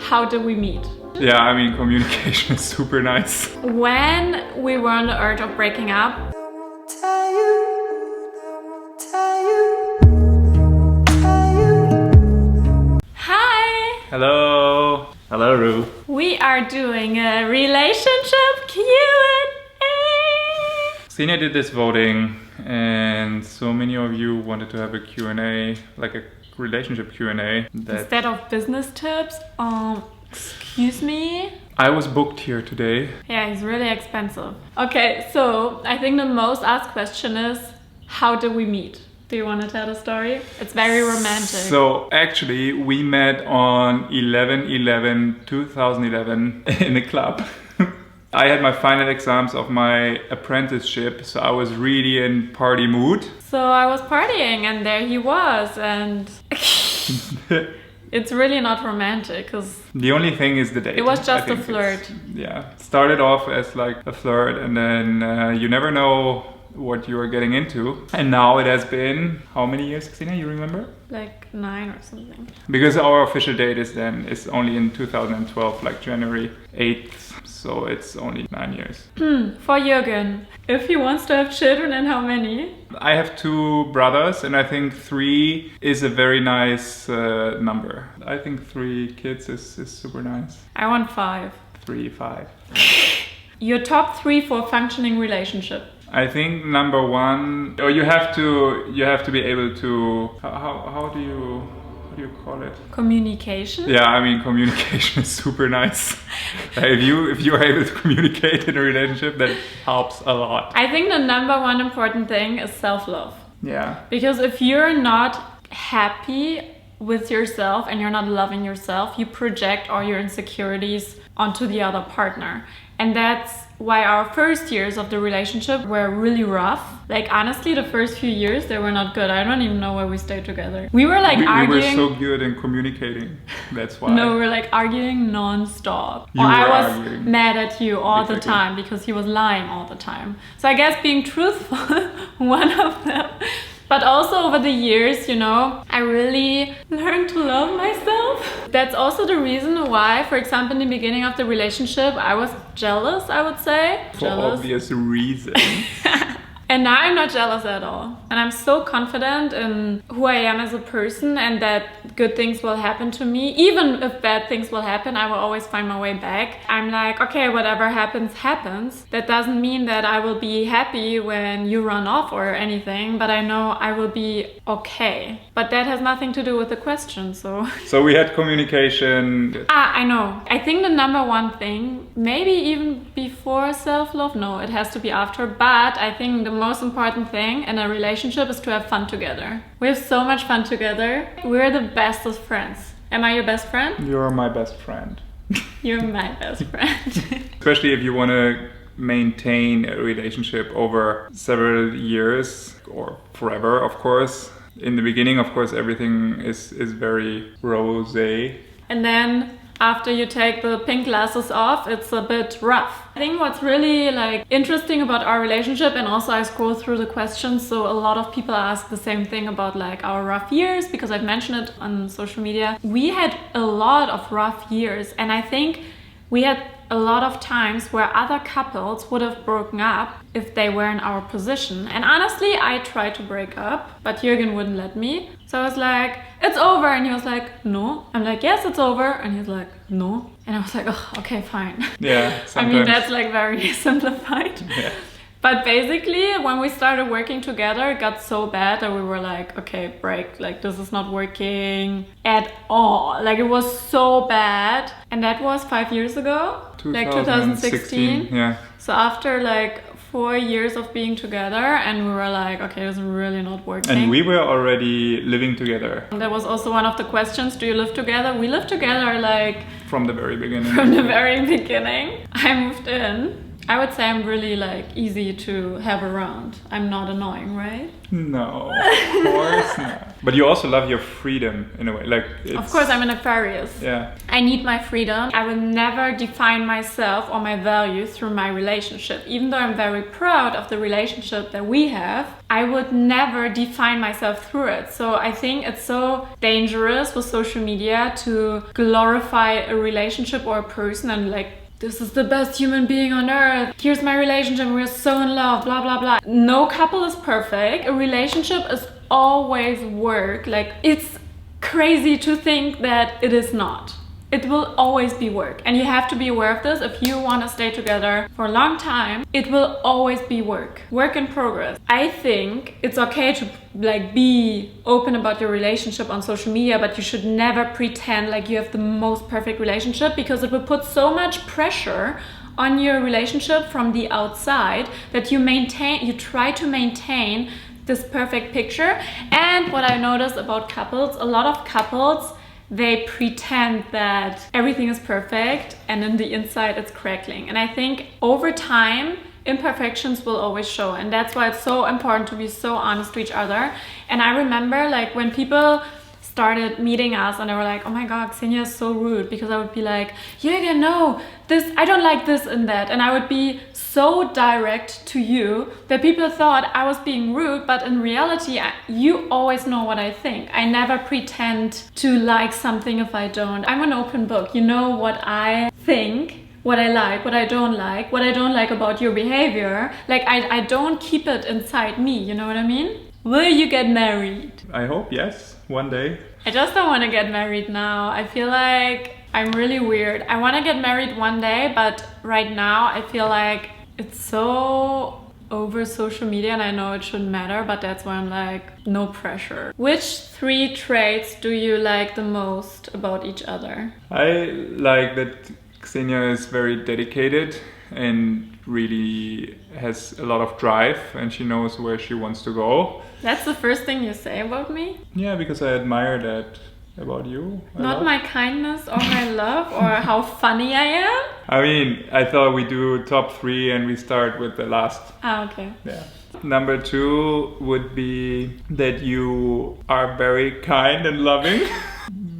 How did we meet? Yeah, I mean, communication is super nice. When we were on the urge of breaking up, hi! Hello! Hello, Ru. We are doing a relationship Q&A! Xenia did this voting, and so many of you wanted to have a Q&A, like a relationship Q&A. Instead of business tips, excuse me? I was booked here today. Yeah, he's really expensive. Okay, so I think the most asked question is, how did we meet? Do you want to tell the story? It's very romantic. So actually, we met on 11/11/2011 in a club. I had my final exams of my apprenticeship, so I was really in party mood. So I was partying and there he was, and it's really not romantic because the only thing is the date. it was just I a think flirt. Yeah, started off as like a flirt, and then you never know what you are getting into. And now it has been how many years, Xenia? You remember? Like 9 or something. Because our official date is only in 2012, like January 8th. So it's only 9 years. For Jurgen, if he wants to have children, and how many? I have 2 brothers, and I think 3 is a very nice number. I think 3 kids is super nice. I want 5. 3, 5. Your top 3 for functioning relationship. I think number 1, or you have to be able to, how do you call it? Communication? Yeah, I mean, communication is super nice. If you are able to communicate in a relationship, that helps a lot. I think the number 1 important thing is self-love. Yeah. Because if you're not happy with yourself and you're not loving yourself, you project all your insecurities onto the other partner. And that's why our first years of the relationship were really rough. Like, honestly, the first few years, they were not good. I don't even know why we stayed together. We were like arguing. We were so good in communicating. That's why. No, we were like arguing non-stop. I was arguing. mad at you all the time because he was lying all the time. So I guess being truthful, one of them. But also over the years, you know, I really learned to love myself. That's also the reason why, for example, in the beginning of the relationship, I was jealous, I would say. For obvious reasons. And now I'm not jealous at all. And I'm so confident in who I am as a person and that good things will happen to me. Even if bad things will happen, I will always find my way back. I'm like, okay, whatever happens, happens. That doesn't mean that I will be happy when you run off or anything, but I know I will be okay. But that has nothing to do with the question, so... So we had communication. I know. I think the number 1 thing, maybe even before self-love, no, it has to be after, but I think the most important thing in a relationship is to have fun together. We have so much fun together. We're the best of friends. Am I your best friend? You're my best friend. You're my best friend. Especially if you want to maintain a relationship over several years or forever, of course. In the beginning, of course, everything is very rosé. And then after you take the pink glasses off, it's a bit rough. I think what's really like interesting about our relationship, and also I scroll through the questions, so a lot of people ask the same thing about like our rough years, because I've mentioned it on social media. We had a lot of rough years, and I think we had a lot of times where other couples would have broken up if they were in our position. And honestly, I tried to break up, but Jurgen wouldn't let me. So I was like, it's over. And he was like, no. I'm like, yes, it's over. And he's like, no. And I was like, oh, okay, fine. Yeah, sometimes. I mean, that's like very simplified. Yeah. But basically, when we started working together, it got so bad that we were like, okay, break. Like, this is not working at all. Like, it was so bad. And that was 5 years ago. Like 2016. Yeah. So after like 4 years of being together, and we were like, okay, it's really not working. And we were already living together. And that was also one of the questions, do you live together? We live together like... From the very beginning. From the very beginning. I moved in. I would say I'm really like easy to have around. I'm not annoying, right? No, of course not. But you also love your freedom in a way. Like, of course, I'm an Aquarius. Yeah. I need my freedom. I will never define myself or my values through my relationship. Even though I'm very proud of the relationship that we have, I would never define myself through it. So I think it's so dangerous with social media to glorify a relationship or a person and like, this is the best human being on earth. Here's my relationship. We're so in love, blah, blah, blah. No couple is perfect. A relationship is always work. Like, it's crazy to think that it is not. It will always be work. And you have to be aware of this. If you want to stay together for a long time, it will always be work. Work in progress. I think it's okay to like be open about your relationship on social media, but you should never pretend like you have the most perfect relationship, because it will put so much pressure on your relationship from the outside that you try to maintain this perfect picture. And what I noticed about couples, a lot of couples, they pretend that everything is perfect and in the inside it's crackling. And I think over time, imperfections will always show. And that's why it's so important to be so honest to each other. And I remember like when people started meeting us and they were like, oh my God, Xenia is so rude, because I would be like, Jurgen, no, this, I don't like this and that. And I would be so direct to you that people thought I was being rude, but in reality, you always know what I think. I never pretend to like something if I don't. I'm an open book. You know what I think, what I like, what I don't like about your behavior. Like I don't keep it inside me, you know what I mean? Will you get married? I hope, yes, one day. I just don't want to get married now. I feel like I'm really weird. I want to get married one day, but right now I feel like it's so over social media, and I know it shouldn't matter, but that's why I'm like, no pressure. Which 3 traits do you like the most about each other? I like that Xenia is very dedicated and really has a lot of drive, and she knows where she wants to go. That's the first thing you say about me? Yeah, because I admire that about you. Not my kindness or my love or how funny I am? I mean, I thought we do top 3 and we start with the last. Ah, okay. Yeah. Number 2 would be that you are very kind and loving.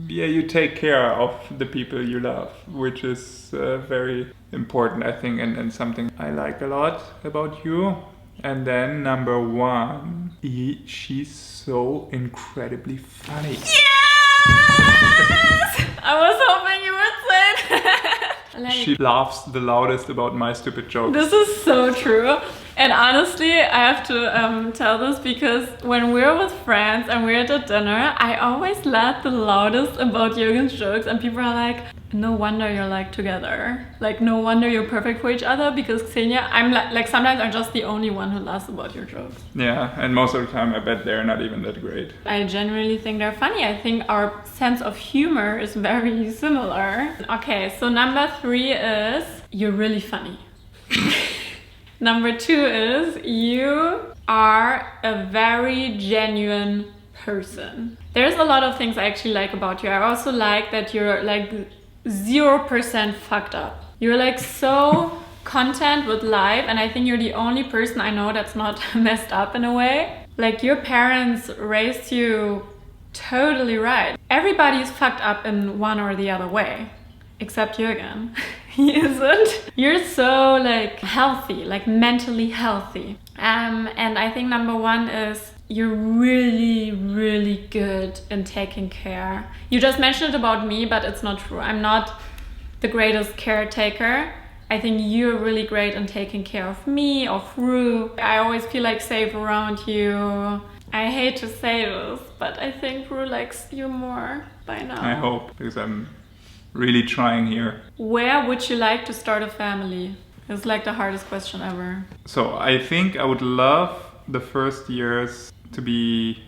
Yeah, you take care of the people you love, which is very important, I think, and something I like a lot about you. And then number 1, she's so incredibly funny. Yes! I was hoping you would say that. Like, she laughs the loudest about my stupid jokes. This is so true. And honestly, I have to tell this because when we're with friends and we're at a dinner, I always laugh the loudest about Jurgen's jokes, and people are like, no wonder you're like together. Like, no wonder you're perfect for each other, because Xenia, I'm like sometimes I'm just the only one who laughs about your jokes. Yeah, and most of the time I bet they're not even that great. I genuinely think they're funny. I think our sense of humor is very similar. Okay, so number 3 is you're really funny. Number 2 is you are a very genuine person. There's a lot of things I actually like about you. I also like that you're like 0% fucked up. You're like so content with life, and I think you're the only person I know that's not messed up in a way. Like, your parents raised you totally right. Everybody's fucked up in one or the other way. Except Jurgen. He isn't. You're so like healthy, like mentally healthy. And I think number 1 is you're really, really good in taking care. You just mentioned it about me, but it's not true. I'm not the greatest caretaker. I think you're really great in taking care of me, of Rue. I always feel like safe around you. I hate to say this, but I think Rue likes you more by now. I hope, because I'm really trying here. Where would you like to start a family? It's like the hardest question ever. So I think I would love the first years to be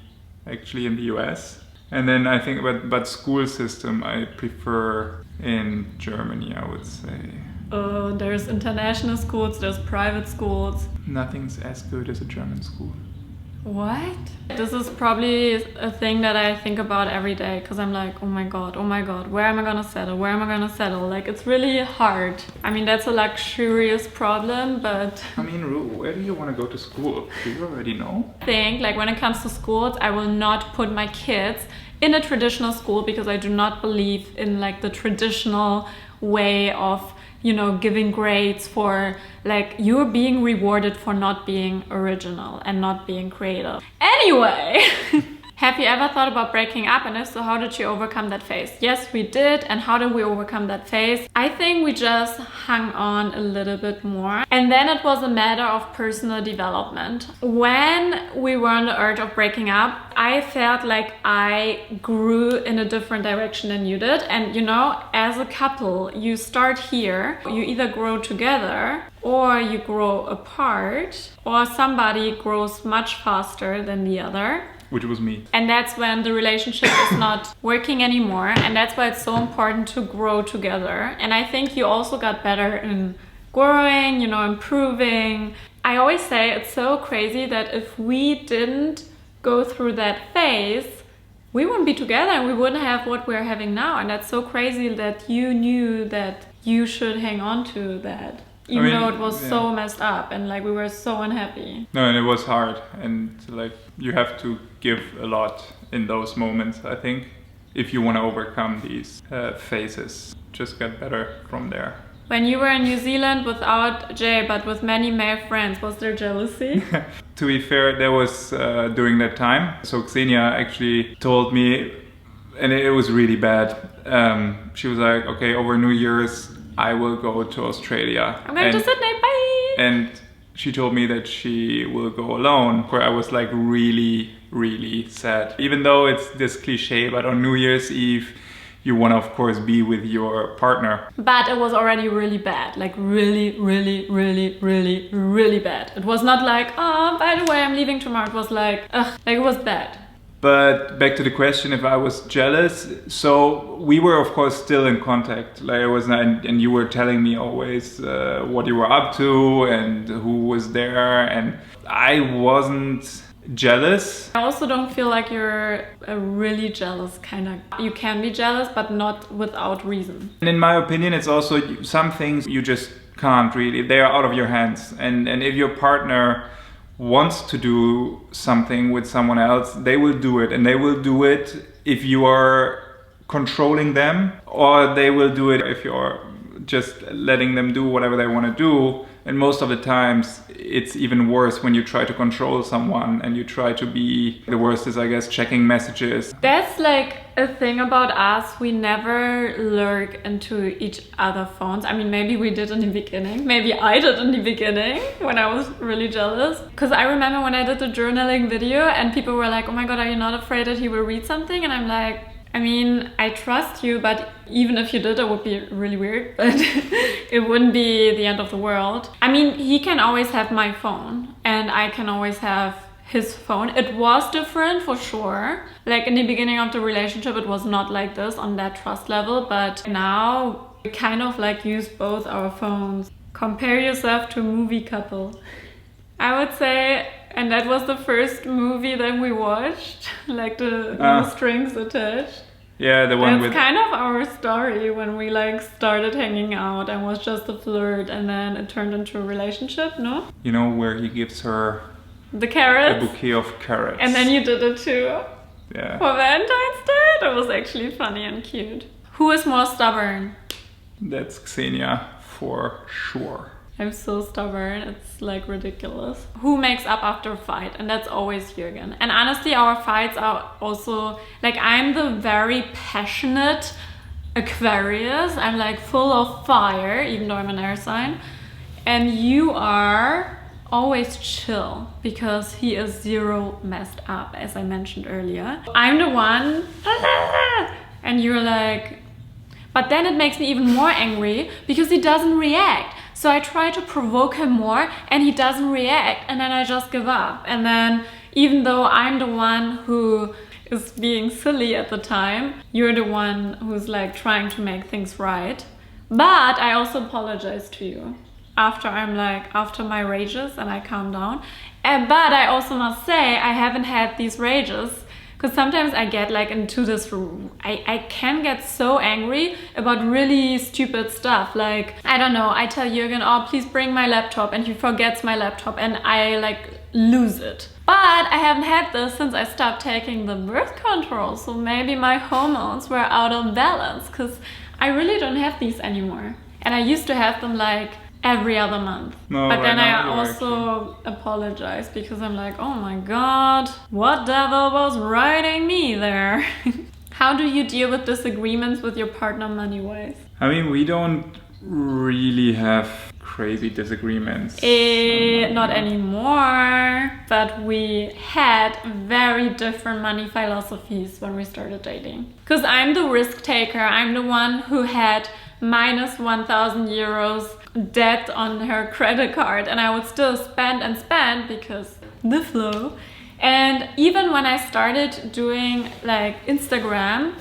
actually in the US. And then I think about school system, I prefer in Germany, I would say. There's international schools, there's private schools. Nothing's as good as a German school. What? This is probably a thing that I think about every day because I'm like, oh my god, where am I gonna settle? Where am I gonna settle? Like, it's really hard. I mean, that's a luxurious problem, but... I mean, Ru, where do you want to go to school? Do you already know? I think, like, when it comes to schools, I will not put my kids in a traditional school because I do not believe in, like, the traditional way of, you know, giving grades for, like, you're being rewarded for not being original and not being creative. Anyway, have you ever thought about breaking up, and if so, how did you overcome that phase? Yes, we did. And how did we overcome that phase? I think we just hung on a little bit more, and then it was a matter of personal development. When we were on the urge of breaking up, I felt like I grew in a different direction than you did. And you know, as a couple, you start here, you either grow together or you grow apart, or somebody grows much faster than the other. Which was me. And that's when the relationship is not working anymore. And that's why it's so important to grow together. And I think you also got better in growing, you know, improving. I always say it's so crazy that if we didn't go through that phase, we wouldn't be together and we wouldn't have what we're having now. And that's so crazy that you knew that you should hang on to that. Even though it was so messed up and like we were so unhappy. No, and it was hard, and like you have to give a lot in those moments, I think, if you want to overcome these phases. Just get better from there. When you were in New Zealand without Jay but with many male friends, was there jealousy? To be fair, there was during that time. So Xenia actually told me, and it was really bad. She was like, okay, over New Year's I will go to Australia. I'm going to Sydney, bye! And she told me that she will go alone, where I was like really, really sad. Even though it's this cliche, but on New Year's Eve, you want to, of course, be with your partner. But it was already really bad, like really, really, really, really, really bad. It was not like, oh, by the way, I'm leaving tomorrow. It was like, ugh, like it was bad. But back to the question if I was jealous. So we were of course still in contact. Like I was, and you were telling me always what you were up to and who was there, and I wasn't jealous. I also don't feel like you're a really jealous kind of. You can be jealous, but not without reason. And in my opinion, it's also some things you just can't really. They are out of your hands. And if your partner wants to do something with someone else, they will do it, and they will do it if you are controlling them, or they will do it if you're just letting them do whatever they want to do. And most of the times it's even worse when you try to control someone and you try to be, the worst is I guess checking messages. That's like a thing about us. We never lurk into each other's phones. I mean, maybe we did in the beginning. Maybe I did in the beginning when I was really jealous. Because I remember when I did the journaling video and people were like, oh my god, are you not afraid that he will read something? And I'm like, I mean, I trust you, but even if you did, it would be really weird, but it wouldn't be the end of the world. I mean, he can always have my phone and I can always have his phone. It was different for sure. Like in the beginning of the relationship, it was not like this on that trust level, but now we kind of like use both our phones. Compare yourself to a movie couple. I would say, and that was the first movie that we watched, like the No Strings Attached. Yeah, the one with... That's kind of our story when we like started hanging out and was just a flirt and then it turned into a relationship, no? You know, where he gives her... the carrots? A bouquet of carrots. And then you did it too. Yeah. For Valentine's Day? That was actually funny and cute. Who is more stubborn? That's Xenia, for sure. I'm so stubborn, it's like ridiculous. Who makes up after a fight? And that's always Jurgen. And honestly, our fights are also, like I'm the very passionate Aquarius. I'm like full of fire, even though I'm an air sign. And you are always chill because he is zero messed up, as I mentioned earlier. I'm the one, and you're like, but then it makes me even more angry because he doesn't react. So I try to provoke him more and he doesn't react, and then I just give up. And then even though I'm the one who is being silly at the time, you're the one who's like trying to make things right. But I also apologize to you. after my rages and I calm down. But I also must say I haven't had these rages because sometimes I get like into this, I can get so angry about really stupid stuff. Like, I don't know, I tell Jurgen, oh, please bring my laptop, and he forgets my laptop and I like lose it. But I haven't had this since I stopped taking the birth control. So maybe my hormones were out of balance because I really don't have these anymore. And I used to have them like every other month. No, but right then I now also apologize because I'm like, oh my god, what devil was riding me there? How do you deal with disagreements with your partner money-wise? I mean, we don't really have crazy disagreements. Not anymore, but we had very different money philosophies when we started dating. Because I'm the risk taker, I'm the one who had minus 1,000 euros debt on her credit card, and I would still spend and spend because the flow. And even when I started doing like Instagram,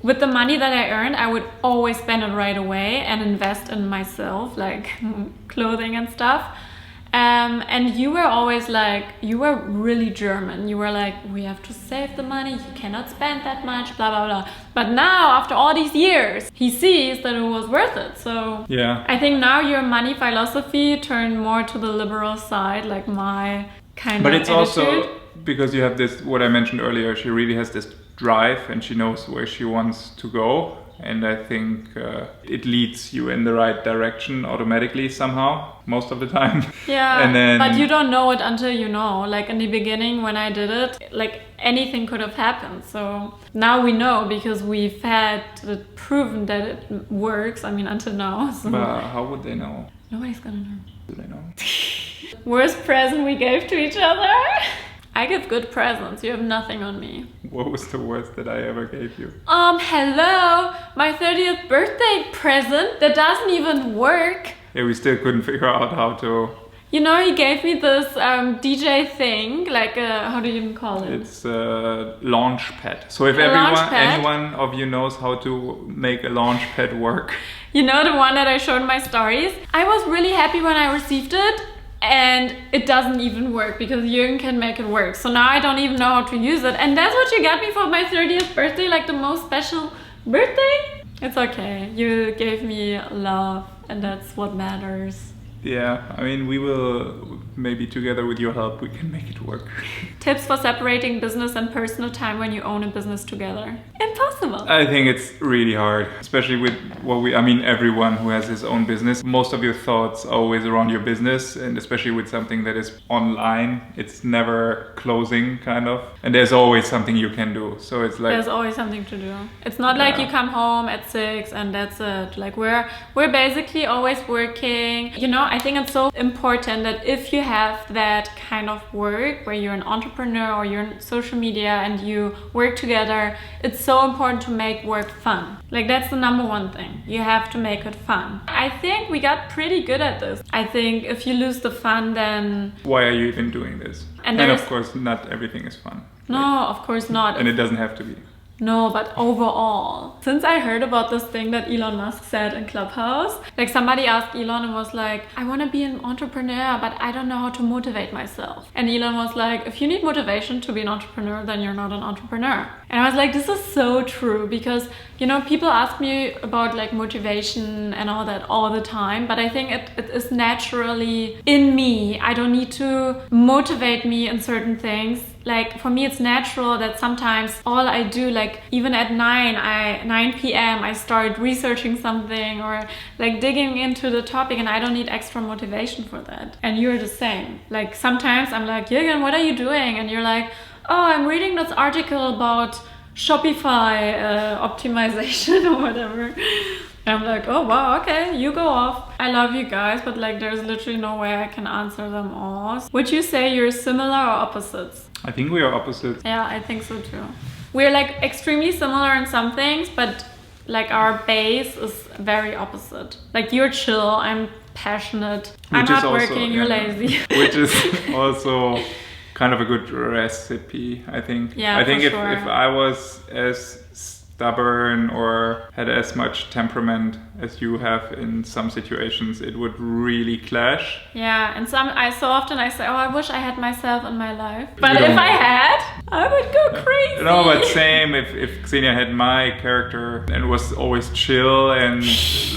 with the money that I earned, I would always spend it right away and invest in myself, like clothing and stuff. And you were always like, you were really German. You were like, we have to save the money, you cannot spend that much, blah, blah, blah. But now, after all these years, he sees that it was worth it. So yeah, I think now your money philosophy turned more to the liberal side, like my kind but of it's attitude. also because you have this, what I mentioned earlier, she really has this drive and she knows where she wants to go. And I think it leads you in the right direction automatically somehow, most of the time. Yeah, and then, but you don't know it until you know. Like in the beginning when I did it, like anything could have happened. So now we know because we've had it proven that it works. I mean, until now. So but how would they know? nobody's gonna know. Do they know? Worst present we gave to each other? I give good presents. You have nothing on me. What was the worst that I ever gave you? Hello, my 30th birthday present that doesn't even work. Yeah, we still couldn't figure out how to. You know, he gave me this DJ thing, like how do you even call it? It's a launch pad. So if launch pad? anyone of you knows how to make a launch pad work. You know, the one that I showed in my stories? I was really happy when I received it. And it doesn't even work because Jurgen can make it work. So now I don't even know how to use it. And that's what you got me for my 30th birthday, like the most special birthday? It's okay. You gave me love and that's what matters. Yeah, I mean, we will, maybe together with your help, we can make it work. Tips for separating business and personal time when you own a business together. Impossible. I think it's really hard, especially with I mean, everyone who has his own business. Most of your thoughts are always around your business, and especially with something that is online, it's never closing, kind of. And there's always something you can do. So it's like... There's always something to do. It's not like you come home at 6 and that's it. Like we're basically always working. You know, I think it's so important that if you have that kind of work where you're an entrepreneur or you're in social media and you work together, it's so important to make work fun. Like that's the number one thing. You have to make it fun. I think we got pretty good at this. I think if you lose the fun, then... Why are you even doing this? And of course, not everything is fun. No, of course not. And it doesn't have to be. No, but overall, since I heard about this thing that Elon Musk said in Clubhouse, like somebody asked Elon and was like, I want to be an entrepreneur, but I don't know how to motivate myself. And Elon was like, if you need motivation to be an entrepreneur, then you're not an entrepreneur. And I was like, this is so true because, you know, people ask me about like motivation and all that all the time, but I think it is naturally in me. I don't need to motivate me in certain things. Like for me, it's natural that sometimes all I do, like even at 9 p.m. I start researching something or like digging into the topic, and I don't need extra motivation for that. And you're the same. Like sometimes I'm like, Jurgen, what are you doing? And you're like, oh, I'm reading this article about Shopify optimization or whatever. And I'm like, oh wow, okay, you go off. I love you guys, but like there's literally no way I can answer them all. Would you say you're similar or opposites? I think we are opposites. Yeah, I think so too. We're like extremely similar in some things, but like our base is very opposite. Like you're chill, I'm passionate. I'm hardworking, you're lazy. Which is also kind of a good recipe, I think. Yeah, I think for if sure. I was as stubborn or had as much temperament as you have in some situations, it would really clash. Yeah, and I so often say, oh, I wish I had myself in my life. But if I had, I would go crazy. No, but same if Xenia had my character and was always chill and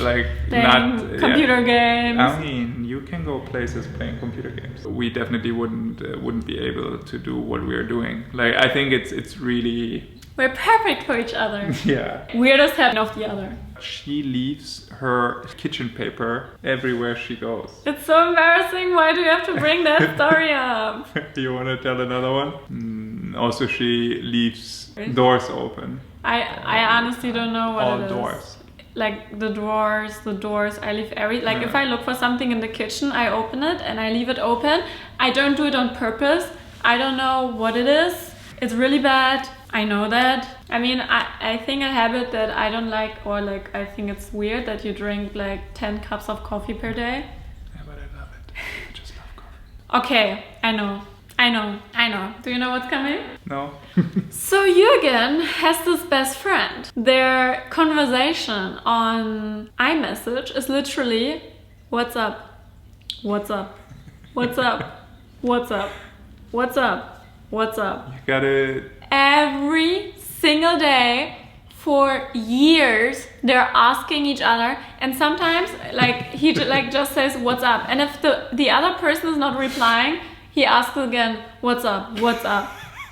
like playing not computer games. I mean, you can go places playing computer games. We definitely wouldn't be able to do what we are doing. Like I think it's really. We're perfect for each other. Yeah. Weirdest habit of the other. She leaves her kitchen paper everywhere she goes. It's so embarrassing. Why do you have to bring that story up? You want to tell another one? Also, she leaves doors open. I honestly don't know what it is. All doors. Like the doors, I leave if I look for something in the kitchen, I open it and I leave it open. I don't do it on purpose. I don't know what it is. It's really bad. I know that. I mean, I think a habit that I don't like, or like I think it's weird that you drink like 10 cups of coffee per day. Yeah, but I love it. I just love coffee. Okay, I know. Do you know what's coming? No. So Jurgen has this best friend. Their conversation on iMessage is literally, what's up? What's up? What's up? What's up? What's up? What's up? You gotta... Every single day for years they're asking each other, and sometimes like he just says what's up, and if the other person is not replying, he asks again what's up,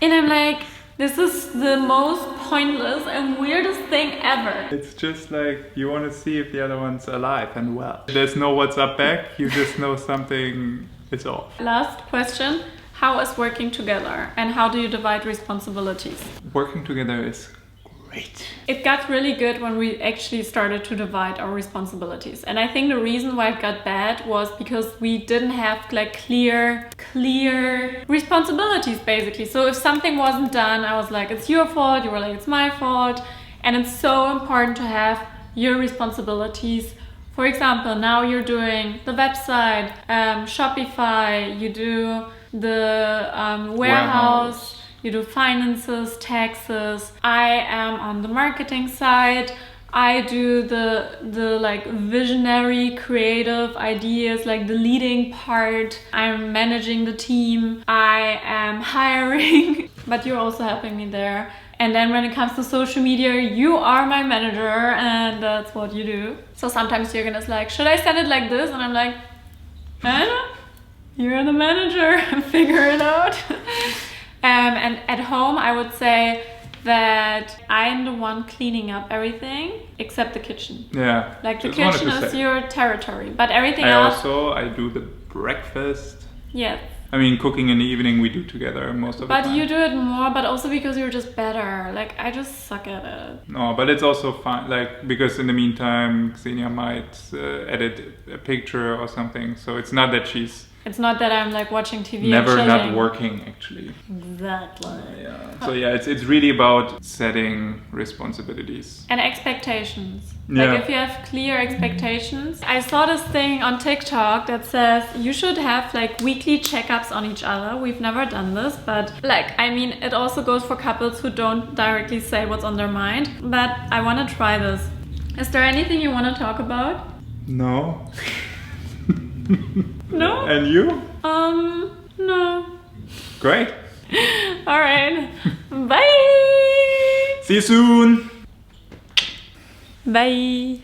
and I'm like, this is the most pointless and weirdest thing ever. It's just like you want to see if the other one's alive and well. There's no what's up back, you just know something is off. Last question. How is working together and how do you divide responsibilities? Working together is great. It got really good when we actually started to divide our responsibilities. And I think the reason why it got bad was because we didn't have like clear responsibilities basically. So if something wasn't done, I was like, it's your fault. You were like, it's my fault. And it's so important to have your responsibilities. For example, now you're doing the website, Shopify, you do the warehouse, you do finances, taxes. I am on the marketing side. I do the like visionary creative ideas, like the leading part. I'm managing the team. I am hiring, but you're also helping me there. And then when it comes to social media, you are my manager and that's what you do. So sometimes Jurgen is like, should I send it like this? And I'm like, I don't know. You're the manager, figure it out. And at home, I would say that I'm the one cleaning up everything except the kitchen. Yeah. Like the kitchen is your territory, but everything else. I do the breakfast. Yeah. I mean, cooking in the evening we do together most of the time. But you do it more, but also because you're just better. Like, I just suck at it. No, but it's also fun, like, because in the meantime, Xenia might edit a picture or something. So it's not that she's... It's not that I'm like watching TV never and not working, actually. Exactly. Yeah. So yeah, it's really about setting responsibilities. And expectations. Yeah. Like if you have clear expectations. I saw this thing on TikTok that says you should have like weekly checkups on each other. We've never done this, but like, I mean, it also goes for couples who don't directly say what's on their mind. But I want to try this. Is there anything you want to talk about? No. No? And you? No. Great. All right. Bye. See you soon. Bye.